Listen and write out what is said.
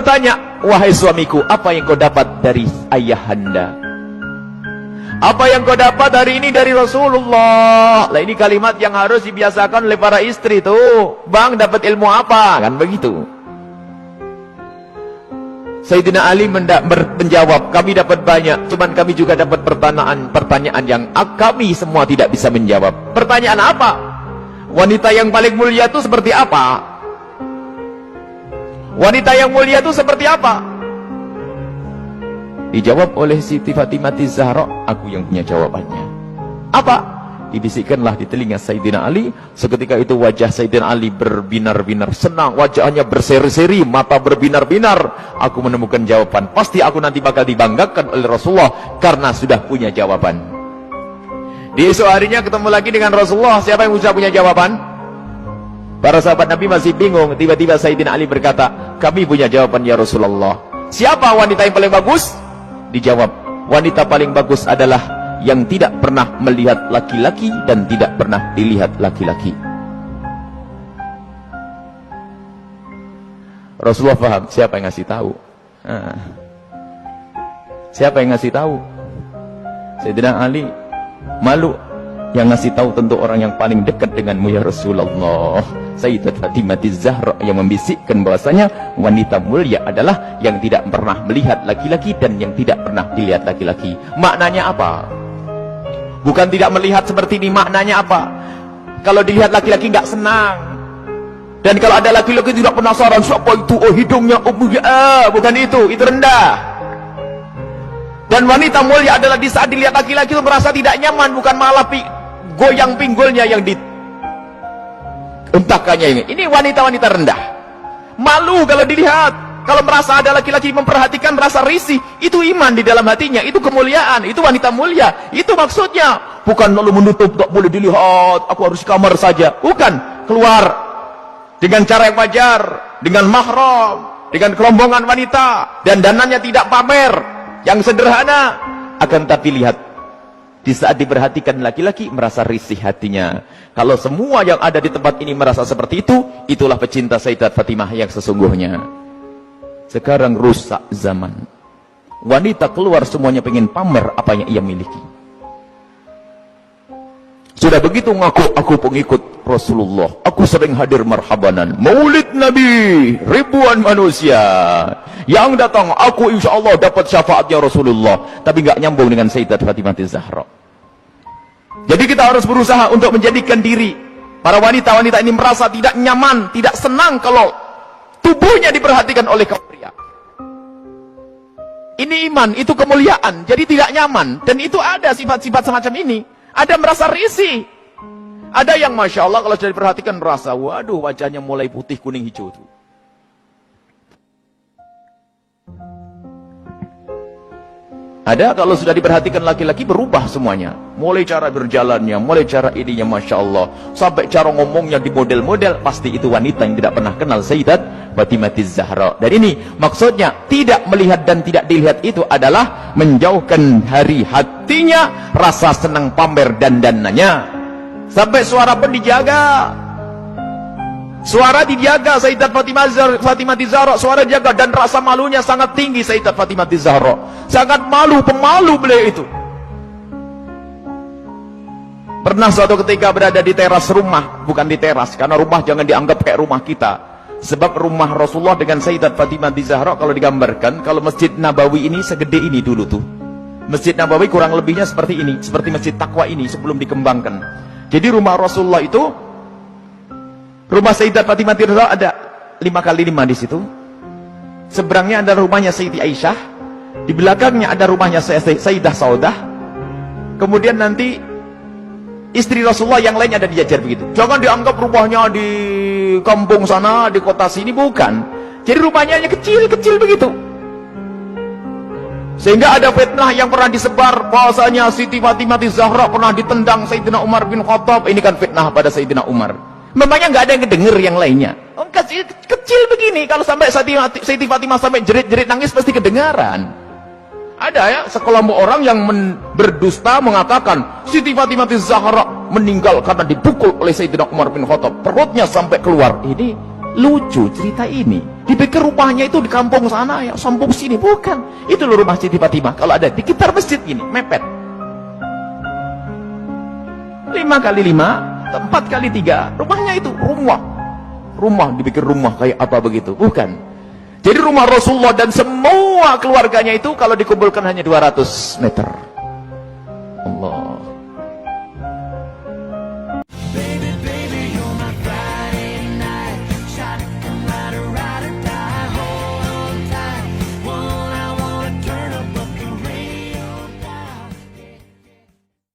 bertanya, wahai suamiku, apa yang kau dapat dari ayahanda? Apa yang kau dapat hari ini dari Rasulullah? Lah ini kalimat yang harus dibiasakan oleh para istri tuh. Bang, dapat ilmu apa? Kan begitu. Sayyidina Ali menjawab, kami dapat banyak, cuman kami juga dapat pertanyaan yang kami semua tidak bisa menjawab. Pertanyaan apa? Wanita yang paling mulia itu seperti apa? Wanita yang mulia itu seperti apa? Dijawab oleh Siti Fatimah Zahra, aku yang punya jawabannya. Apa? Dibisikkanlah di telinga Sayyidina Ali. Seketika itu wajah Sayyidina Ali berbinar-binar senang, wajahnya berseri-seri, mata berbinar-binar. Aku menemukan jawaban. Pasti aku nanti bakal dibanggakan oleh Rasulullah karena sudah punya jawaban. Di esok harinya ketemu lagi dengan Rasulullah. Siapa yang sudah punya jawaban? Para sahabat Nabi masih bingung. Tiba-tiba Sayyidina Ali berkata, kami punya jawaban ya Rasulullah. Siapa wanita yang paling bagus? Dijawab, wanita paling bagus adalah yang tidak pernah melihat laki-laki dan tidak pernah dilihat laki-laki. Rasulullah paham siapa yang ngasih tahu. Siapa yang ngasih tahu? Sayyidina Ali malu. Yang ngasih tahu tentu orang yang paling dekat denganmu ya Rasulullah. Sayyidat Fatimah Zahra yang membisikkan bahwasanya wanita mulia adalah yang tidak pernah melihat laki-laki dan yang tidak pernah dilihat laki-laki. Maknanya apa? Bukan tidak melihat seperti ini, maknanya apa? Kalau dilihat laki-laki nggak senang. Dan kalau ada laki-laki tidak penasaran, siapa itu? Oh hidungnya, oh bukan itu rendah. Dan wanita mulia adalah di saat dilihat laki-laki itu merasa tidak nyaman, bukan malah goyang pinggulnya yang dientahkannya ini. Ini wanita-wanita rendah. Malu kalau dilihat. Kalau merasa ada laki-laki memperhatikan, merasa risih, itu iman di dalam hatinya, itu kemuliaan, itu wanita mulia, itu maksudnya. Bukan lalu menutup, tak boleh dilihat, aku harus kamar saja. Bukan, keluar dengan cara yang wajar, dengan mahram, dengan kerombongan wanita, dan dananya tidak pamer, yang sederhana. Akan tapi lihat, di saat diperhatikan laki-laki, merasa risih hatinya. Kalau semua yang ada di tempat ini merasa seperti itu, itulah pecinta Sayyidat Fatimah yang sesungguhnya. Sekarang rusak zaman. Wanita keluar semuanya pengen pamer apa yang ia miliki. Sudah begitu ngaku, aku pengikut Rasulullah. Aku sering hadir marhabanan. Maulid Nabi, ribuan manusia yang datang. Aku insya Allah dapat syafaatnya Rasulullah. Tapi nggak nyambung dengan Sayyidat Fatimah Zahra. Jadi kita harus berusaha untuk menjadikan diri para wanita-wanita ini merasa tidak nyaman, tidak senang kalau tubuhnya diperhatikan oleh kaum pria. Ini iman, itu kemuliaan. Jadi tidak nyaman. Dan itu ada sifat-sifat semacam ini. Ada merasa risih. Ada yang Masya Allah kalau sudah diperhatikan merasa, waduh wajahnya mulai putih, kuning, hijau tuh. Ada kalau sudah diperhatikan laki-laki berubah semuanya. Mulai cara berjalannya, mulai cara ininya Masya Allah. Sampai cara ngomongnya di model-model. Pasti itu wanita yang tidak pernah kenal Sayyidat Fatimah Zahra. Dan ini maksudnya tidak melihat dan tidak dilihat itu adalah menjauhkan dari hatinya rasa senang pamer dan dananya. Sampai suara pun dijaga. Suara dijaga Sayyidat Fatimah Zahra, suara dijaga, dan rasa malunya sangat tinggi Sayyidat Fatimah Zahra. Sangat malu, pemalu beliau itu. Pernah suatu ketika berada di teras rumah, bukan di teras, karena rumah jangan dianggap kayak rumah kita. Sebab rumah Rasulullah dengan Sayyidat Fatimah Zahra kalau digambarkan, kalau Masjid Nabawi ini segede ini dulu tuh. Masjid Nabawi kurang lebihnya seperti ini, seperti Masjid Taqwa ini sebelum dikembangkan. Jadi rumah Rasulullah itu, rumah Sayyidat Fatimah Zahra ada 5x5 di situ. Seberangnya ada rumahnya Sayyidi Aisyah, di belakangnya ada rumahnya Sayyidah Saudah. Kemudian nanti istri Rasulullah yang lainnya ada dijajar begitu. Jangan dianggap rumahnya di kampung sana, di kota sini, bukan. Jadi rumahnya hanya kecil-kecil begitu. Sehingga ada fitnah yang pernah disebar bahwasanya Siti Fatimah Zahra pernah ditendang Sayyidina Umar bin Khattab. Ini kan fitnah pada Sayyidina Umar. Memangnya nggak ada yang kedenger yang lainnya. Oh, kecil begini, kalau sampai Siti Fatimah sampai jerit-jerit nangis pasti kedengaran. Ada ya sekelompok orang yang berdusta mengatakan Siti Fatimah Zahra meninggal karena dipukul oleh Sayyidina Umar bin Khattab, perutnya sampai keluar. Ini Lucu cerita ini. Dipikir rumahnya itu di kampung sana, ya sambung sini. Bukan. Itu loh rumah Siti Fatimah. Kalau ada di sekitar masjid ini, mepet. 5 kali 5, 4 kali 3, rumahnya itu rumah. Rumah, dipikir rumah kayak apa begitu. Bukan. Jadi rumah Rasulullah dan semua keluarganya itu kalau dikumpulkan hanya 200 meter.